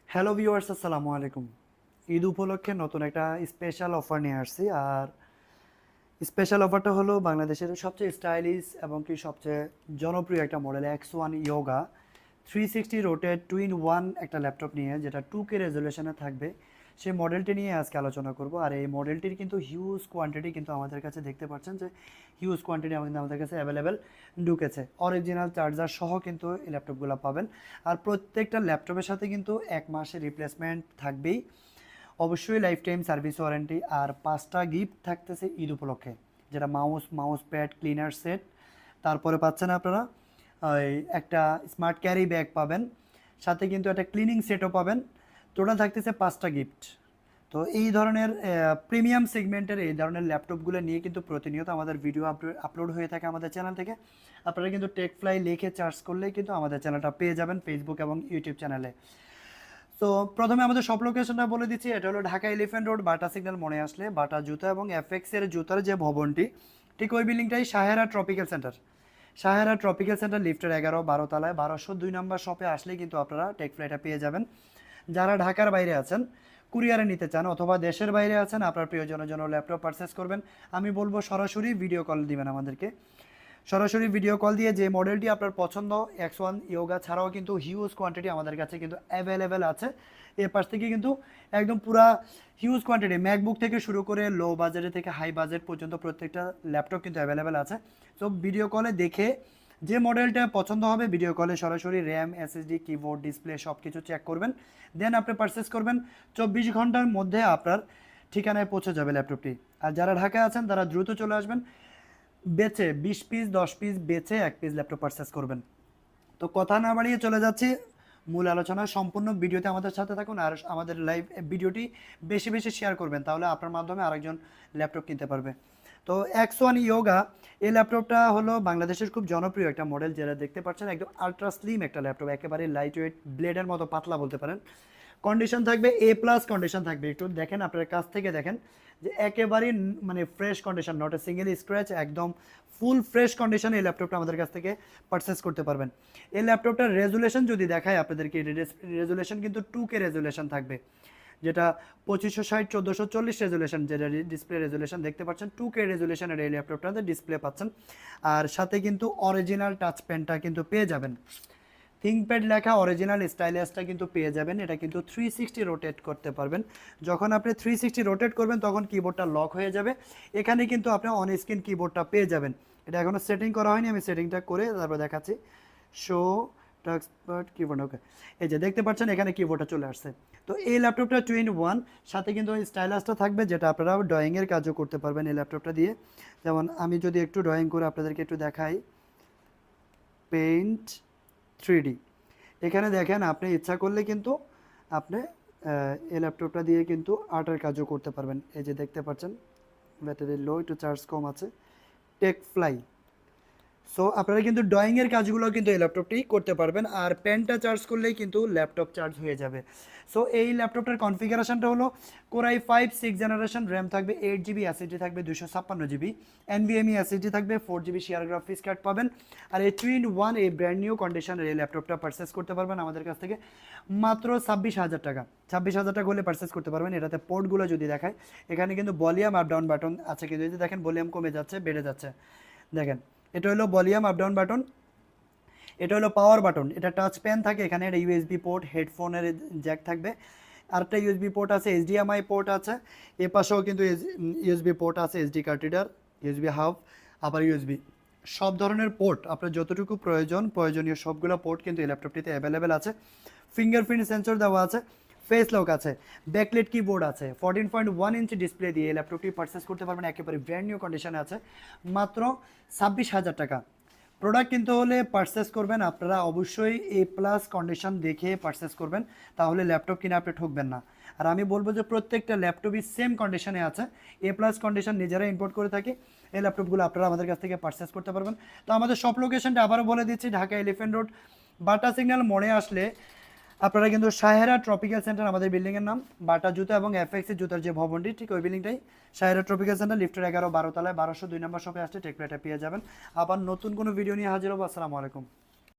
Hello viewers, আসসালামু আলাইকুম। ঈদ উপলক্ষে নতুন একটা স্পেশাল অফার নিয়ে আসছি। আর স্পেশাল অফারটা হলো বাংলাদেশের সবচেয়ে স্টাইলিশ এবং কি সবচেয়ে জনপ্রিয় একটা model X1 Yoga 360 rotate two in one একটা ল্যাপটপ নিয়ে, যেটা 2K রেজলিউশনে থাকবে। সেই মডেলটি নিয়ে আজকে আলোচনা করব। আর এই মডেলটির কিন্তু হিউজ কোয়ান্টিটি কিন্তু আমাদের কাছে দেখতে পাচ্ছেন যে হিউজ কোয়ান্টিটি আমাদের কাছে অ্যাভেলেবেল ঢুকেছে। অরিজিনাল চার্জার সহ কিন্তু এই ল্যাপটপগুলো পাবেন। আর প্রত্যেকটা ল্যাপটপের সাথে কিন্তু 1 মাসের রিপ্লেসমেন্ট থাকবেই, অবশ্যই লাইফ টাইম সার্ভিস ওয়ারেন্টি। আর 5টা গিফট থাকতেছে ঈদ উপলক্ষে, যেটা মাউস প্যাড ক্লিনার সেট। তারপরে পাচ্ছেন আপনারা ওই একটা স্মার্ট ক্যারি ব্যাগ পাবেন, সাথে কিন্তু একটা ক্লিনিং সেটও পাবেন। টোটাল থাকতেছে 5টা গিফট। তো এই ধরনের প্রিমিয়াম সেগমেন্টের এই ধরনের ল্যাপটপগুলো নিয়ে কিন্তু প্রতিনিয়ত আমাদের ভিডিও আপলোড হয়ে থাকে আমাদের চ্যানেল থেকে। আপনারা কিন্তু টেকফ্লাই লিখে সার্চ করলেই কিন্তু আমাদের চ্যানেলটা পেয়ে যাবেন ফেসবুক এবং ইউটিউব চ্যানেলে। তো প্রথমে আমাদের সব লোকেশনটা বলে দিচ্ছি। এটা হলো ঢাকা এলিফ্যান্ট রোড, বাটা সিগন্যাল মনে আসলে বাটা জুতা এবং এফএক্সের জুতার যে ভবনটি, ঠিক ওই বিল্ডিংটাই Sahera tropical center. Sahera tropical center লিফটের 11-12 তলায় 1202 নম্বর শপে আসলেই কিন্তু আপনারা টেক ফ্লাইটা পেয়ে যাবেন। যারা ঢাকার বাইরে আছেন, কুরিয়ারে নিতে চান, অথবা দেশের বাইরে আছেন, আপনার প্রিয়জনের জন্য ল্যাপটপ পারচেস করবেন, আমি বলবো সরাসরি ভিডিও কল দিবেন আমাদেরকে। সরাসরি ভিডিও কল দিয়ে যে মডেলটি আপনার পছন্দ, X1 ইয়োগা ছাড়াও কিন্তু হিউজ কোয়ান্টিটি আমাদের কাছে কিন্তু অ্যাভেলেবেল আছে। এর পাশ থেকে কিন্তু একদম পুরা হিউজ কোয়ান্টিটি ম্যাকবুক থেকে শুরু করে লো বাজেট থেকে হাই বাজেট পর্যন্ত প্রত্যেকটা ল্যাপটপ কিন্তু অ্যাভেলেবেল আছে। তো ভিডিও কলে দেখে যে মডেলটা পছন্দ হবে, ভিডিও কলে সরাসরি র্যাম, এসএসডি, কিবোর্ড, ডিসপ্লে সব কিছু চেক করবেন, দেন আপনি পারচেস করবেন। 24 ঘন্টার মধ্যে আপনার ঠিকানায় পৌঁছে যাবে ল্যাপটপটি। আর যারা ঢাকায় আছেন তারা দ্রুত চলে আসবেন, বেচে 20 পিস 10 পিস বেচে 1 পিস ল্যাপটপ পারচেস করবেন। তো কথা না বাড়িয়ে চলে যাচ্ছি মূল আলোচনা। সম্পূর্ণ ভিডিওতে আমাদের সাথে থাকুন আর আমাদের লাইভ ভিডিওটি বেশি বেশি শেয়ার করবেন, তাহলে আপনার মাধ্যমে আরেকজন ল্যাপটপ কিনতে পারবে। তো X1 ইয়োগা এই ল্যাপটপটা হলো বাংলাদেশের খুব জনপ্রিয় একটা মডেল, যেটা দেখতে পাচ্ছেন একদম আলট্রা স্লিম একটা ল্যাপটপ, একেবারে লাইট ওয়েট, ব্লেডের মতো পাতলা বলতে পারেন। কন্ডিশন থাকবে A+ কন্ডিশন থাকবে। একটু দেখেন, আপনার কাছ থেকে দেখেন যে একেবারেই মানে fresh condition, not a single scratch, একদম ফুল ফ্রেশ কন্ডিশনে এই ল্যাপটপটা আমাদের কাছ থেকে পারচেস করতে পারবেন। এই ল্যাপটপটার রেজুলেশন যদি দেখায় আপনাদেরকে, রেজুলেশন কিন্তু 2K রেজুলেশন থাকবে, যেটা 2560x1440 রেজুলেশন, যেটা ডিসপ্লে রেজুলেশন দেখতে পাচ্ছেন। 2K রেজুলেশনের এই ল্যাপটপটাতে ডিসপ্লে পাচ্ছেন। আর সাথে কিন্তু অরিজিনাল টাচ পেনটা কিন্তু পেয়ে যাবেন, থিংকপ্যাড লেখা অরিজিনাল স্টাইলাসটা কিন্তু পেয়ে যাবেন। এটা কিন্তু 360 রোটেট করতে পারবেন। যখন আপনি 360 রোটেট করবেন তখন কিবোর্ডটা লক হয়ে যাবে। এখানে কিন্তু আপনি অন স্ক্রিন কিবোর্ডটা পেয়ে যাবেন। এটা এখনও সেটিং করা হয়নি, আমি সেটিংটা করে তারপর দেখাচ্ছি। শো টাচপ্যাড কিবোর্ড, ওকে, এই যে দেখতে পাচ্ছেন এখানে কিবোর্ডটা চলে আসছে। তো এই ল্যাপটপটা 2-in-1, সাথে কিন্তু স্টাইলাসটা থাকবে, যেটা আপনারা ড্রয়িংয়ের কাজও করতে পারবেন এই ল্যাপটপটা দিয়ে। যেমন আমি যদি একটু ড্রয়িং করে আপনাদেরকে একটু দেখাই, পেইন্ট 3D, এখানে দেখেন আপনি ইচ্ছা করলে কিন্তু আপনি এই ল্যাপটপটা দিয়ে কিন্তু আর্টের কাজও করতে পারবেন। এই যে দেখতে পাচ্ছেন ব্যাটারি লো, একটু চার্জ কম আছে, টেক ফ্লাই। সো আপনারা কিন্তু ড্রয়িংয়ের কাজগুলো কিন্তু এই ল্যাপটপটি করতে পারবেন। আর পেনটা চার্জ করলেই কিন্তু ল্যাপটপ চার্জ হয়ে যাবে। সো এই ল্যাপটপটার কনফিগারেশনটা হলো Core i5 6th generation, RAM থাকবে 8 GB, এসএসডি থাকবে 256 GB, NVMe এসএসডি থাকবে 4 GB, শেয়ার গ্রাফিক্স কার্ড পাবেন। আর এই 2-in-1 এই ব্র্যান্ড নিউ কন্ডিশনের এই ল্যাপটপটা পারচেস করতে পারবেন আমাদের কাছ থেকে মাত্র 26,000 টাকা। 26,000 টাকা হলে পারচেস করতে পারবেন। এটাতে পোর্টগুলো যদি দেখায়, এখানে কিন্তু ভলিউম আপ ডাউন বাটন আছে, কিন্তু এই যে দেখেন ভলিউম কমে যাচ্ছে বেড়ে যাচ্ছে, দেখেন এটা হলো ভলিউম আপ ডাউন বাটন, এটা হলো পাওয়ার বাটন, এটা টাচ পেন থাকে, এখানে একটা ইউএসবি পোর্ট, হেডফোনের জ্যাক থাকবে, আরেকটা ইউএসবি পোর্ট আছে, এইচডিএমআই পোর্ট আছে, এ পাশেও কিন্তু ইউএসবি পোর্ট আছে, SD card reader, USB hub, আবার ইউএসবি, সব ধরনের পোর্ট আপনার যতটুকু প্রয়োজনীয় সবগুলো পোর্ট কিন্তু এই ল্যাপটপটিতে অ্যাভেলেবেল আছে। ফিঙ্গারপ্রিন্ট সেন্সর দেওয়া আছে, ফেস লক আছে, ব্যাকলাইট কিবোর্ড আছে, 14.1 ইঞ্চি ডিসপ্লে দিয়ে এই ল্যাপটপটি পারচেস করতে পারবেন। একেবারে ব্র্যান্ড নিউ কন্ডিশনে আছে, মাত্র 26,000 টাকা। প্রোডাক্ট কিনতে হলে পারচেস করবেন আপনারা অবশ্যই A+ কন্ডিশন দেখে পারচেস করবেন, তাহলে ল্যাপটপ কিনে আপনি ঠকবেন না। আর আমি বলবো যে প্রত্যেকটা ল্যাপটপই সেম কন্ডিশনে আছে, A+ কন্ডিশন নিজেরা ইম্পোর্ট করে থাকি। এই ল্যাপটপগুলো আপনারা আমাদের কাছ থেকে পারচেস করতে পারবেন। তো আমাদের সব লোকেশনটা আবারও বলে দিচ্ছি, ঢাকা এলিফ্যান্ট রোড, বাটা সিগন্যাল মোড়ে আসলে আপনারা কিন্তু সাহেরা ট্রপিক্যাল সেন্টার, আমাদের বিল্ডিংয়ের নাম, বাটা জুতা এবং এফএক্সের জুতার যে ভবনটি, ঠিক ওই বিল্ডিংটাই সাহেরা ট্রপিক্যাল সেন্টার, লিফটের 11-12 তলায় 1202 নম্বর শপে আসলে টেক প্লেটে পেয়ে যাবেন। আবার নতুন কোনো ভিডিও নিয়ে হাজির হবো। আসসালামু আলাইকুম।